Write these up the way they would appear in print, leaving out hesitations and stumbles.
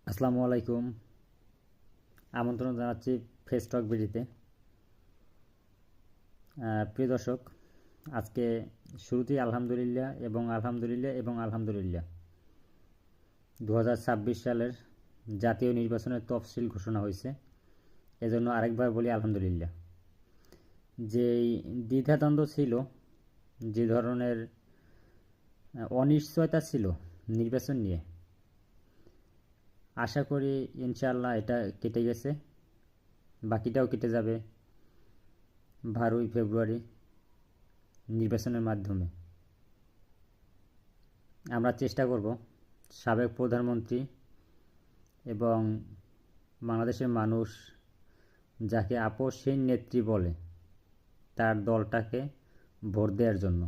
আসসালামু আলাইকুম। আমন্ত্রণ জানাচ্ছি ফেস টক বিডিতে। প্রিয় দর্শক, আজকে শুরুতেই আলহামদুলিল্লাহ এবং আলহামদুলিল্লাহ এবং আলহামদুলিল্লাহ 2026 সালের জাতীয় নির্বাচনের তফসিল ঘোষণা হয়েছে। এজন্য আরেকবার বলি আলহামদুলিল্লাহ। যেই দ্বিধাদ্বন্দ্ব ছিল, যে ধরনের অনিশ্চয়তা ছিল নির্বাচন নিয়ে, আশা করি ইনশাআল্লাহ এটা কেটে গেছে, বাকিটাও কেটে যাবে 12ই ফেব্রুয়ারি নির্বাচনের মাধ্যমে। আমরা চেষ্টা করব সাবেক প্রধানমন্ত্রী এবং বাংলাদেশের মানুষ যাকে আপসহীন নেত্রী বলে তার দলটাকে ভোট দেওয়ার জন্য।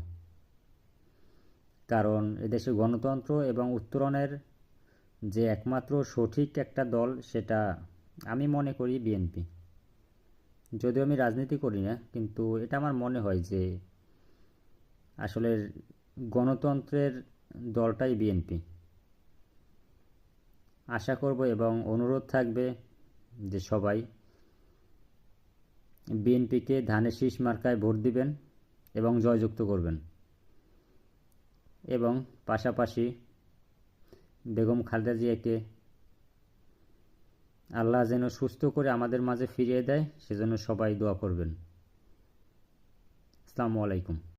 কারণ এদেশে গণতন্ত্র এবং উত্তরণের যে একমাত্র সঠিক একটা দল, সেটা আমি মনে করি বিএনপি। যদিও আমি রাজনীতি করি না, কিন্তু এটা আমার মনে হয় যে আসলে গণতন্ত্রের দলটাই বিএনপি। আশা করব এবং অনুরোধ থাকবে যে সবাই বিএনপিকে ধানের শীষ মার্কায় ভোট দিবেন এবং জয়যুক্ত করবেন, এবং পাশাপাশি বেগম খালেদা জিয়াকে আল্লাহ যেন সুস্থ করে আমাদের মাঝে ফিরিয়ে দেয়, সেজন্য সবাই দোয়া করবেন। আসসালামু আলাইকুম।